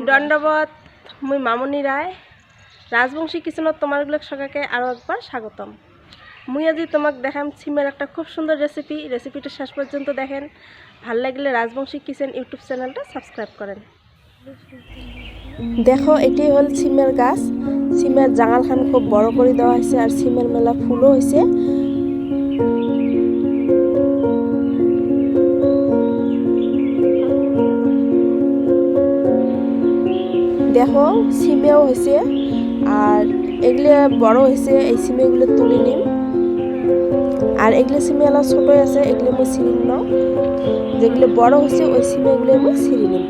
দণ্ডবত মুই মামনি রায় রাজবংশী কিচেনত তোমারগুলো সবাইকে আরও একবার স্বাগতম। মুই আজি তোমাক দেখাম সিমের একটা খুব সুন্দর রেসিপিটা শেষ পর্যন্ত দেখেন। ভাল লাগলে রাজবংশী কিচেন ইউটিউব চ্যানেলটা সাবস্ক্রাইব করেন। দেখো এটি হল সিমের গাছ। সিমের জাঙালখান খুব বড় করে দেওয়া হয়েছে আর সিমের মেলা ফুলও হয়েছে। দেখো সিমেও হয়েছে আর এগুলো বড় হয়েছে। এই সিমেগুলো তুলে নিম আর এগুলো সিমে এলা ছোটই আছে, এগুলো আমি ছিঁড়ি নাও। যেগুলো বড় হয়েছে ওই সিমেগুলো আমি ছিঁড়ি নিম।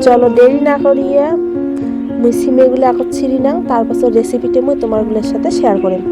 চলো দেরি না করিয়ে মুই সিমেগুলো এখন ছিঁড়ি নাও, তারপর রেসিপিটা মুই তোমারগুলোর সাথে শেয়ার করিম।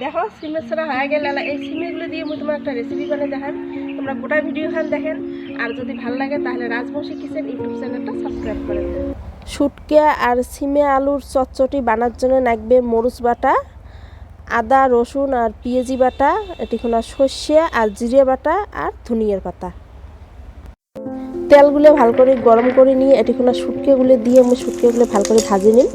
দেখো সিমের ছাড়া হয়ে গেল। এই সিমেগুলো দিয়ে মুই তোমার একটা রেসিপি বানিয়ে দেখান। তোমরা গোটা ভিডিওখান দেখেন আর যদি ভালো লাগে তাহলে রাজবংশী কিচেন ইউটিউব চ্যানেলটা সাবস্ক্রাইব করে দেন। শুটকা আর সিমে আলুর চটচটি বানার জন্য লাগবে মরিচ বাটা, আদা রসুন আর পেঁয়াজি বাটা, এটিখানা সর্ষে আর জিরে বাটা আর ধনিয়ার পাতা। তেলগুলো ভালো করে গরম করে নিয়ে এটিখানা শুটকাগুলো দিয়ে মুই শুটকাগুলো ভালো করে ভাজি নিন।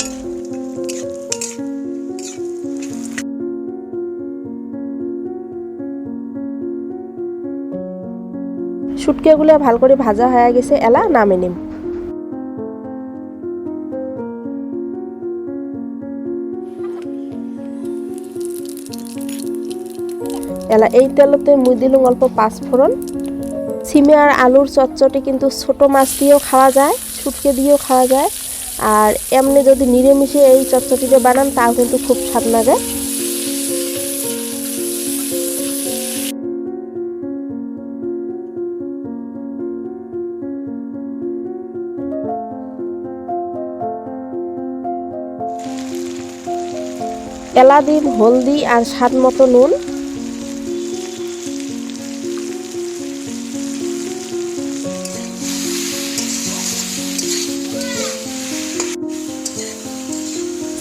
শুটকাগুলো ভালো করে ভাজা হয়ে গেছে, এলা নামে নিম। এলা এই তেলতে মুই দিলুম অল্প পাঁচফোড়ন। সিমে আর আলুর চটচটি কিন্তু ছোট মাছ দিয়েও খাওয়া যায়, শুটকে দিয়েও খাওয়া যায়, আর এমনি যদি নিরামিষে এই চটচটিটা বানান তাও কিন্তু খুব স্বাদ লাগে। এলা দিম হলদি আর স্বাদ মতো নুন।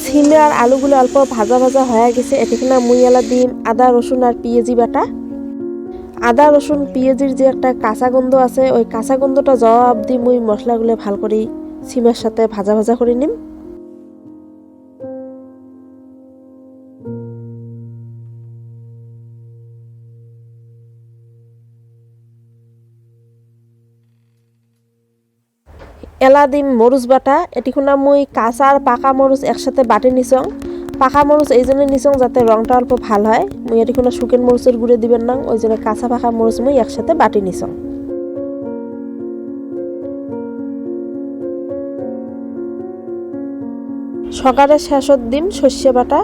সিমে আর আলুগুলো অল্প ভাজা ভাজা হয়ে গেছে, এটিখানে মুই এলা দিম আদা রসুন আর পেঁয়াজি বাটা। আদা রসুন পেঁয়াজির যে একটা কাঁচা গন্ধ আছে, ওই কাঁচা গন্ধটা যাওয়া অবধি মুই মশলাগুলো ভালো করে সিমের সাথে ভাজা ভাজা করে নিম। এলা দিম মরিচ বাটা। এটিখানে মুই কাঁচা আর পাকা মরিচ একসাথে বাটি নিছং। পাকা মরিচ এই জন্য নিছং যাতে রংটা অল্প ভাল হয়। মুই এটিখানে শুকেন মরিচের গুঁড়ে দিবেন না, ওই জন্য কাঁচা পাকা মরিচ মুই একসাথে বাটি নিছং। সকালে শেষত দিম সর্ষে বাটা।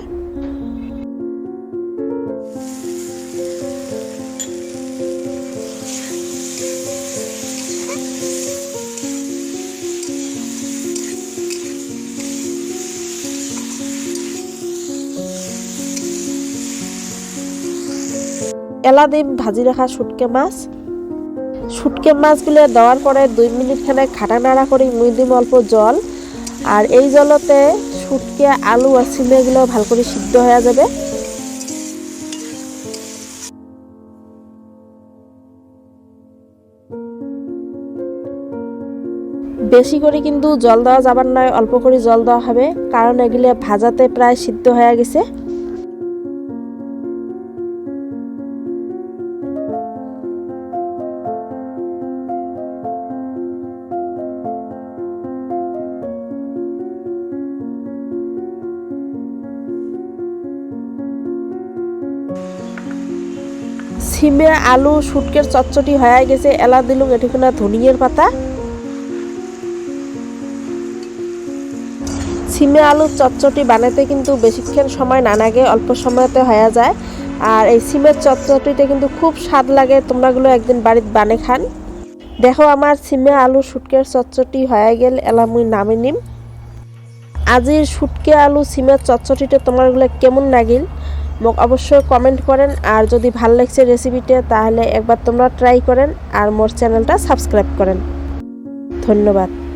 এলা দিম ভাজি রাখা শুটকে মাছ। শুটকে মাছগুলো দেওয়ার পরে 2 মিনিট খানে ঘাটা নাড়া করে মুই দিম অল্প জল, আর এই জলতে শুটকে আলু আর সিমেগুলো ভালো করে সিদ্ধ হয়ে যাবে। বেশি করে কিন্তু জল দেওয়া যাবার নয়, অল্প করে জল দেওয়া হবে, কারণ এগুলো ভাজাতে প্রায় সিদ্ধ হয়ে গেছে। সিমে আলু শুটকের চটচটি হয়ে গেছে, এলা দিলুম এটিখানে ধনিয়ার পাতা। সিমে আলুর চটচটি বানাতে কিন্তু বেশিক্ষণ সময় না লাগে, অল্প সময়তে হয়ে যায়। আর এই সিমের চটচটিতে কিন্তু খুব স্বাদ লাগে, তোমরাগুলো একদিন বাড়িতে বানে খান। দেখো আমার সিমে আলু শুটকের চটচটি হয়ে গেল, এলা মুই নামে নিম। আজির শুটকে আলু সিমের চটচটিটা তোমারগুলো কেমন লাগিল মোক অবশ্যই কমেন্ট করেন। আর যদি ভাল লাগছে রেসিপিটা তাহলে একবার তোমরা ট্রাই করেন আর মোর চ্যানেলটা সাবস্ক্রাইব করেন। ধন্যবাদ।